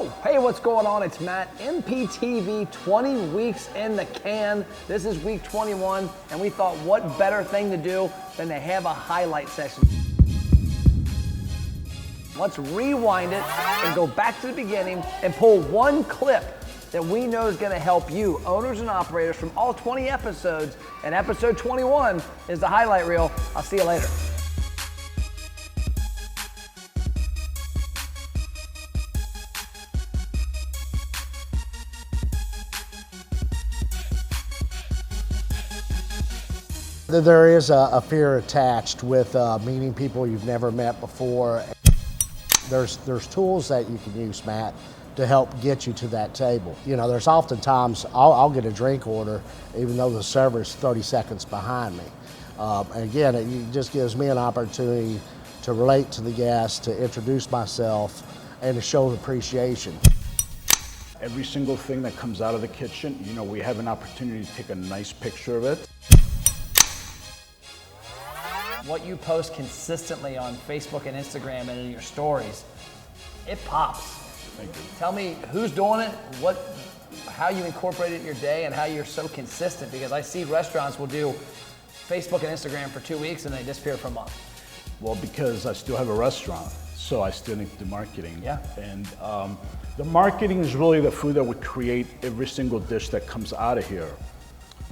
Oh, hey, what's going on? It's Matt. MPTV, 20 weeks in the can. This is week 21, and we thought what better thing to do than to have a highlight session. Let's rewind it and go back to the beginning and pull one clip that we know is going to help you, owners and operators, from all 20 episodes. And episode 21 is the highlight reel. I'll see you later. There is a fear attached with meeting people you've never met before. There's tools that you can use, Matt, to help get you to that table. You know, there's oftentimes I'll get a drink order even though the server's 30 seconds behind me. And again, it just gives me an opportunity to relate to the guest, to introduce myself, and to show appreciation. Every single thing that comes out of the kitchen, you know, we have an opportunity to take a nice picture of it. What you post consistently on Facebook and Instagram and in your stories, it pops. Thank you. Tell me who's doing it, how you incorporate it in your day, and how you're so consistent, because I see restaurants will do Facebook and Instagram for 2 weeks and they disappear for a month. Well, because I still have a restaurant, so I still need to do marketing. Yeah. And the marketing is really the food that we create every single dish that comes out of here.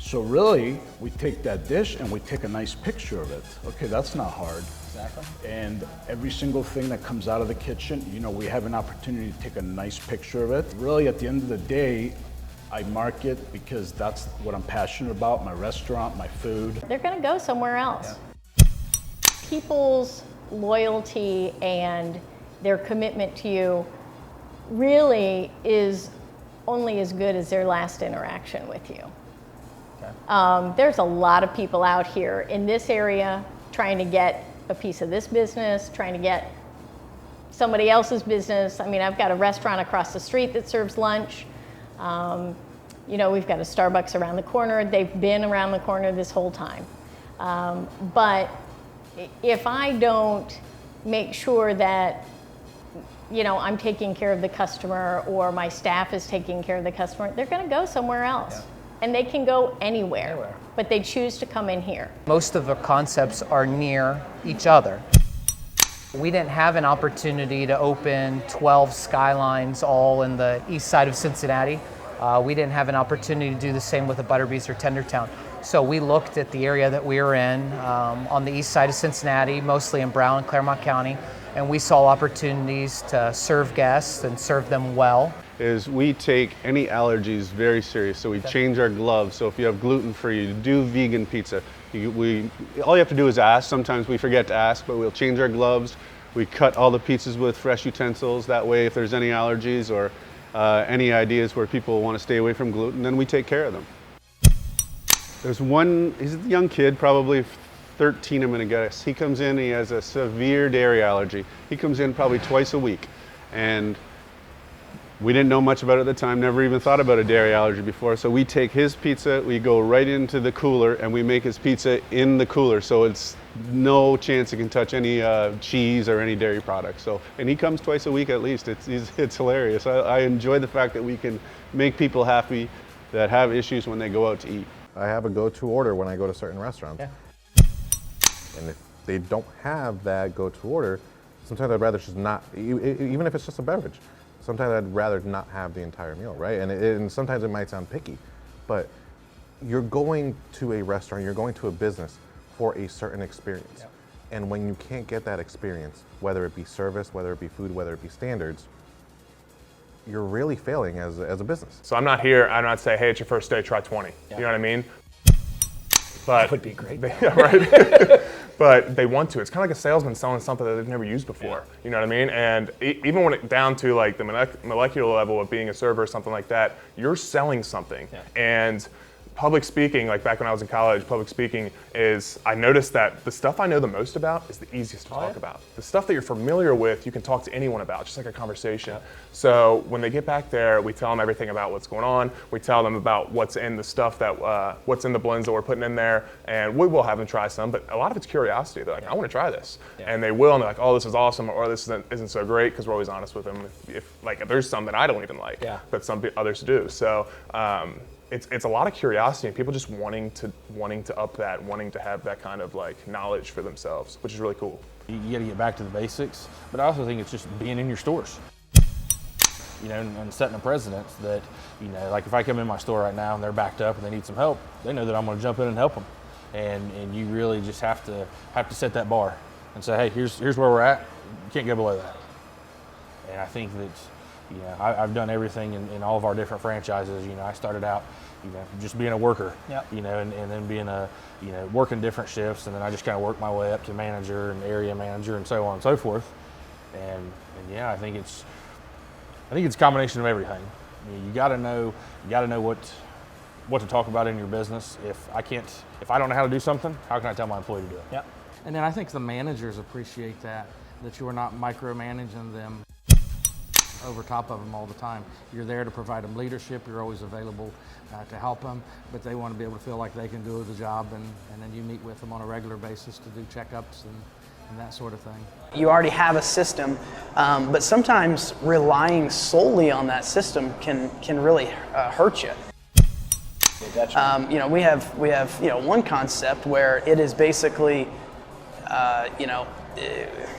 So really, we take that dish and we take a nice picture of it. Okay, that's not hard. Exactly. And every single thing that comes out of the kitchen, you know, we have an opportunity to take a nice picture of it. Really, at the end of the day, I market because that's what I'm passionate about, my restaurant, my food. They're gonna go somewhere else. Yeah. People's loyalty and their commitment to you really is only as good as their last interaction with you. There's a lot of people out here in this area trying to get a piece of this business, trying to get somebody else's business. I mean, I've got a restaurant across the street that serves lunch. You know, we've got a Starbucks around the corner. They've been around the corner this whole time. But if I don't make sure that, you know, I'm taking care of the customer or my staff is taking care of the customer, they're gonna go somewhere else. Yeah. And they can go anywhere, but they choose to come in here. Most of the concepts are near each other. We didn't have an opportunity to open 12 Skylines all in the east side of Cincinnati. We didn't have an opportunity to do the same with a Butterbees or Tendertown. So we looked at the area that we were in on the east side of Cincinnati, mostly in Brown and Claremont County, and we saw opportunities to serve guests and serve them well. Is we take any allergies very serious, so we change our gloves. So if you have gluten-free, do vegan pizza. All you have to do is ask. Sometimes we forget to ask, but we'll change our gloves. We cut all the pizzas with fresh utensils. That way, if there's any allergies or any ideas where people want to stay away from gluten, then we take care of them. There's one, he's a young kid, probably 13, I'm gonna guess. He comes in, he has a severe dairy allergy. He comes in probably twice a week. And we didn't know much about it at the time, never even thought about a dairy allergy before. So we take his pizza, we go right into the cooler, and we make his pizza in the cooler. So it's no chance it can touch any cheese or any dairy products. So, and he comes twice a week at least. It's hilarious. I enjoy the fact that we can make people happy that have issues when they go out to eat. I have a go-to order when I go to certain restaurants. Yeah. And if they don't have that go-to order, sometimes I'd rather just not, even if it's just a beverage, sometimes I'd rather not have the entire meal, right? And sometimes it might sound picky, but you're going to a restaurant, you're going to a business for a certain experience. Yeah. And when you can't get that experience, whether it be service, whether it be food, whether it be standards, you're really failing as a business. So I'm not saying, hey, it's your first day, try 20. Yeah. You know what I mean? But That would be great. Yeah, right. But they want to. It's kind of like a salesman selling something that they've never used before. You know what I mean? And even when it down to like the molecular level of being a server or something like that, you're selling something. Yeah. And public speaking, like back when I was in college, public speaking is, I noticed that the stuff I know the most about is the easiest to talk about. The stuff that you're familiar with, you can talk to anyone about, just like a conversation. So when they get back there, we tell them everything about what's going on. We tell them about what's in the stuff that, what's in the blends that we're putting in there, and we will have them try some, but a lot of it's curiosity. They're like, I want to try this. And they will, and they're like, oh, this is awesome, or this isn't so great, because we're always honest with them. If there's some that I don't even like, but some others do. So it's a lot of curiosity and people just wanting to up that, wanting to have that kind of like knowledge for themselves, which is really cool. You got to get back to the basics, but I also think it's just being in your stores, and setting a precedent that, like if I come in my store right now and they're backed up and they need some help, they know that I'm going to jump in and help them, and you really just have to set that bar and say, hey, here's where we're at. You can't go below that. And I think that, I've done everything in all of our different franchises. I started out, just being a worker, and then being working different shifts, and then I just kind of worked my way up to manager and area manager and so on and so forth. And yeah, I think it's a combination of everything. You got to know what to talk about in your business. If I don't know how to do something, how can I tell my employee to do it? Yep. And then I think the managers appreciate that you are not micromanaging them over top of them all the time. You're there to provide them leadership. You're always available to help them, but they want to be able to feel like they can do the job, and then you meet with them on a regular basis to do checkups and that sort of thing. You already have a system, but sometimes relying solely on that system can really hurt you. We have one concept where it is basically,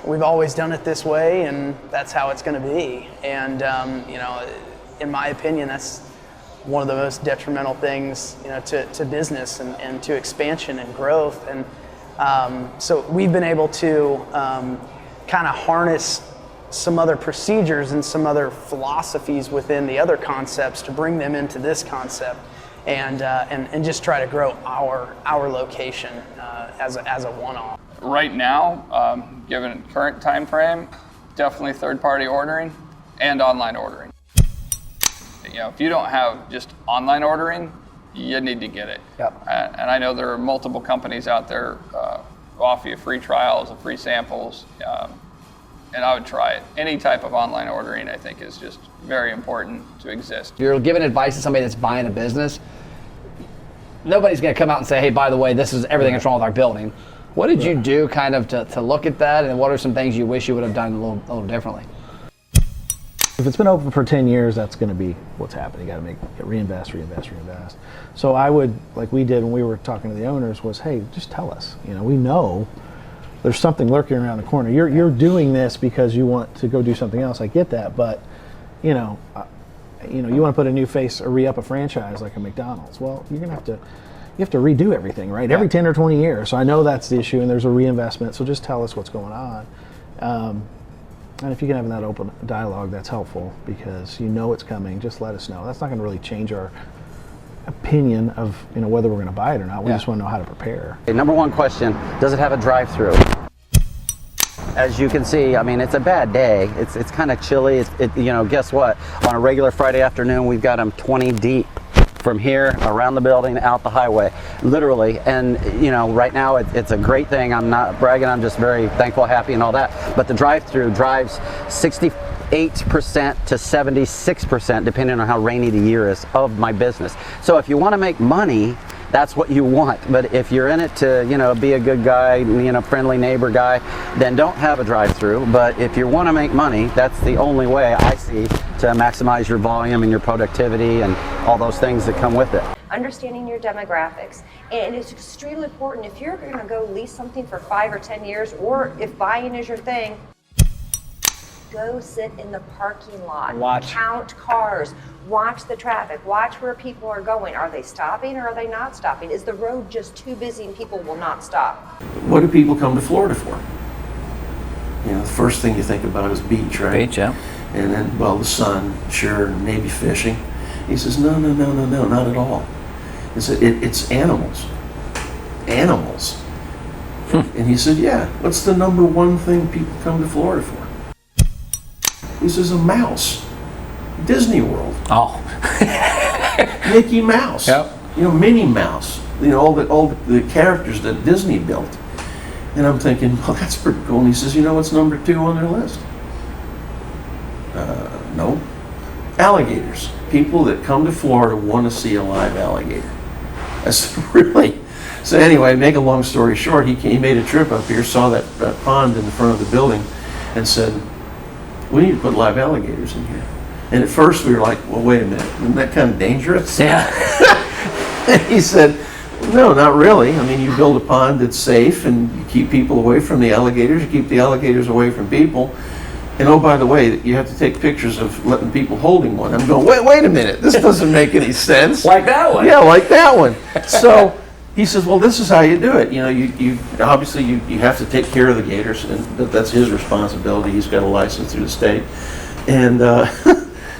we've always done it this way, and that's how it's going to be. And in my opinion, that's one of the most detrimental things, to business and to expansion and growth. And so we've been able to kind of harness some other procedures and some other philosophies within the other concepts to bring them into this concept, and just try to grow our location as a one-off. Right now, given current time frame, definitely third-party ordering and online ordering. If you don't have just online ordering, you need to get it. Yep. And I know there are multiple companies out there who offer you free trials and free samples, and I would try it. Any type of online ordering, I think, is just very important to exist. If you're giving advice to somebody that's buying a business, nobody's going to come out and say, hey, by the way, this is everything that's wrong with our building. What did you do kind of to look at that, and what are some things you wish you would have done a little differently? If it's been open for 10 years, that's going to be what's happening. You got to reinvest. So I would, like we did when we were talking to the owners, was, hey, just tell us. We know there's something lurking around the corner. You're doing this because you want to go do something else. I get that, but you want to put a new face or re-up a franchise like a McDonald's. Well, you have to redo everything, right? Every 10 or 20 years. So I know that's the issue, and there's a reinvestment. So just tell us what's going on. And if you can have that open dialogue, that's helpful, because it's coming. Just let us know. That's not going to really change our opinion of whether we're going to buy it or not. We just want to know how to prepare. Okay, number one question: does it have a drive-through? As you can see, it's a bad day. It's kind of chilly. Guess what? On a regular Friday afternoon, we've got them 20 deep from here around the building out the highway, literally. And right now it's a great thing. I'm not bragging. I'm just very thankful, happy, and all that. But the drive-through drives 68% to 76%, depending on how rainy the year is, of my business. So if you want to make money, that's what you want. But if you're in it to be a good guy, friendly neighbor guy, then don't have a drive-through. But if you want to make money, that's the only way I see to maximize your volume and your productivity and all those things that come with it. Understanding your demographics, and it's extremely important. If you're going to go lease something for 5 or 10 years, or if buying is your thing, go sit in the parking lot, count cars, watch the traffic, watch where people are going. Are they stopping or are they not stopping? Is the road just too busy and people will not stop? What do people come to Florida for? The first thing you think about is beach, right? Beach, yeah. And then, the sun, sure, maybe fishing. He says, no, not at all. It's animals. Animals. And he said, yeah, what's the number one thing people come to Florida for? He says, a mouse. Disney World. Oh. Mickey Mouse. Yep. Minnie Mouse, all the characters that Disney built. And I'm thinking, well, that's pretty cool. And he says, what's number 2 on their list? No. Alligators. People that come to Florida want to see a live alligator. I said, really? So anyway, make a long story short, he made a trip up here, saw that pond in the front of the building, and said, we need to put live alligators in here. And at first we were like, well, wait a minute, isn't that kind of dangerous? Yeah. And he said, no, not really. I mean, you build a pond that's safe and you keep people away from the alligators, you keep the alligators away from people. And oh, by the way, you have to take pictures of letting people holding one. I'm going, wait a minute, this doesn't make any sense. Like that one? Yeah, like that one. So he says, well, this is how you do it. You obviously you have to take care of the gators, and that's his responsibility. He's got a license through the state. And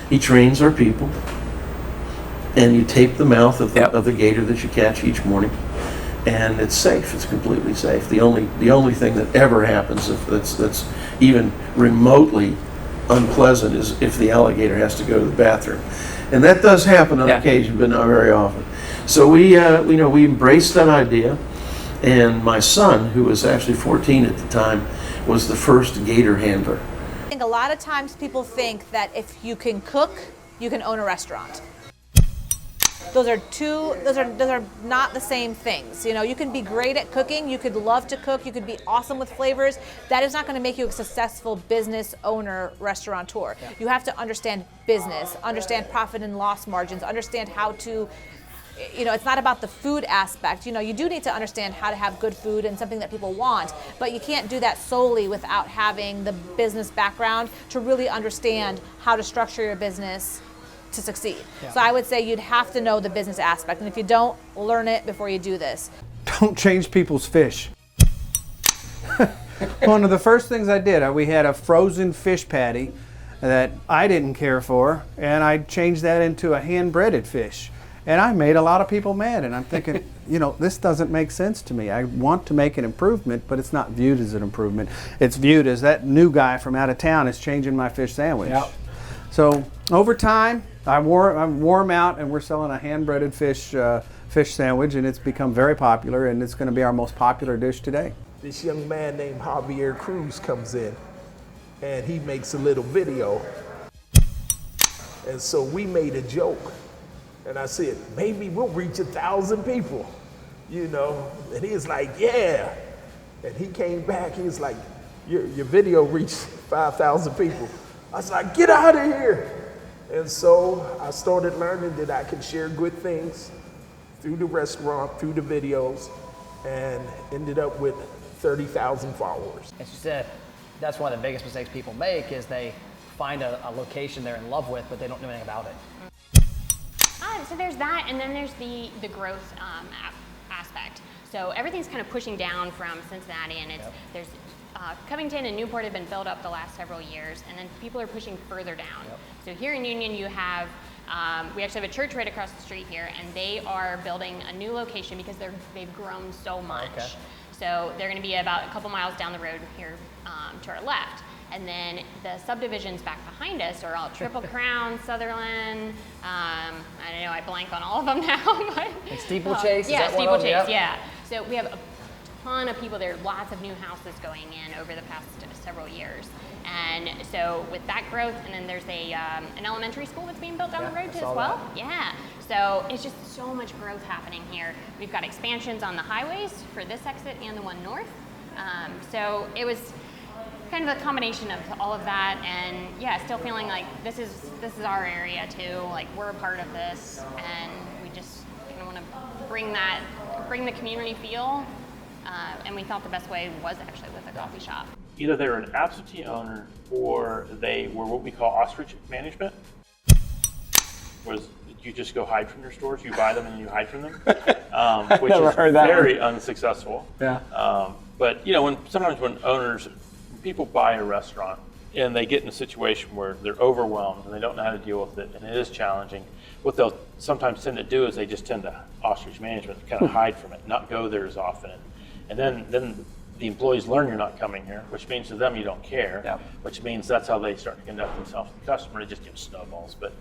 he trains our people. And you tape the mouth of the gator that you catch each morning. And it's safe. It's completely safe. The only thing that ever happens that's even remotely unpleasant is if the alligator has to go to the bathroom, and that does happen on occasion, but not very often. So we embraced that idea, and my son, who was actually 14 at the time, was the first gator handler. I think a lot of times people think that if you can cook, you can own a restaurant. Those are not the same things. You can be great at cooking, you could love to cook, you could be awesome with flavors. That is not going to make you a successful business owner, restaurateur. Yeah. You have to understand business, understand profit and loss margins, understand how to, it's not about the food aspect. You do need to understand how to have good food and something that people want, but you can't do that solely without having the business background to really understand how to structure your business to succeed. Yeah. So I would say you'd have to know the business aspect, and if you don't, learn it before you do this. Don't change people's fish. One of the first things I did, we had a frozen fish patty that I didn't care for, and I changed that into a hand-breaded fish. And I made a lot of people mad, and I'm thinking, this doesn't make sense to me. I want to make an improvement, but it's not viewed as an improvement. It's viewed as that new guy from out of town is changing my fish sandwich. Yep. So over time, I wore them out, and we're selling a hand-breaded fish sandwich, and it's become very popular, and it's going to be our most popular dish today. This young man named Javier Cruz comes in, and he makes a little video. And so we made a joke, and I said, maybe we'll reach 1,000 people, And he was like, yeah. And he came back, he was like, your video reached 5,000 people. I was like, get out of here. And so I started learning that I could share good things through the restaurant, through the videos, and ended up with 30,000 followers. As you said, that's one of the biggest mistakes people make is they find a location they're in love with, but they don't know anything about it. So there's that, and then there's the growth aspect. So everything's kind of pushing down from Cincinnati, and there's Covington and Newport have been built up the last several years, and then people are pushing further down. So here in Union, you have, we actually have a church right across the street here, and they are building a new location because they've grown so much. Okay. So they're going to be about a couple miles down the road here to our left. And then the subdivisions back behind us are all Triple Crown, Sutherland, I don't know, I blank on all of them now. But, and Steeplechase? Yeah, Steeplechase, yeah. So we have a ton of people there, lots of new houses going in over the past several years. And so with that growth, and then there's an elementary school that's being built down the road too as well. That. Yeah, so it's just so much growth happening here. We've got expansions on the highways for this exit and the one north. So it was kind of a combination of all of that, and yeah, still feeling like this is our area too. Like we're a part of this, and we just kind of want to bring the community feel. And we thought the best way was actually with a coffee shop. Either they were an absentee owner or they were what we call Ostrich Management. Was you just go hide from your stores, you buy them and you hide from them, which is very unsuccessful. Yeah. But sometimes when people buy a restaurant and they get in a situation where they're overwhelmed and they don't know how to deal with it and it is challenging, what they'll sometimes tend to do is they just tend to Ostrich Management, kind of hide from it, not go there as often. And then the employees learn you're not coming here, which means to them you don't care, which means that's how they start to conduct themselves with the customer. It just gives snowballs. But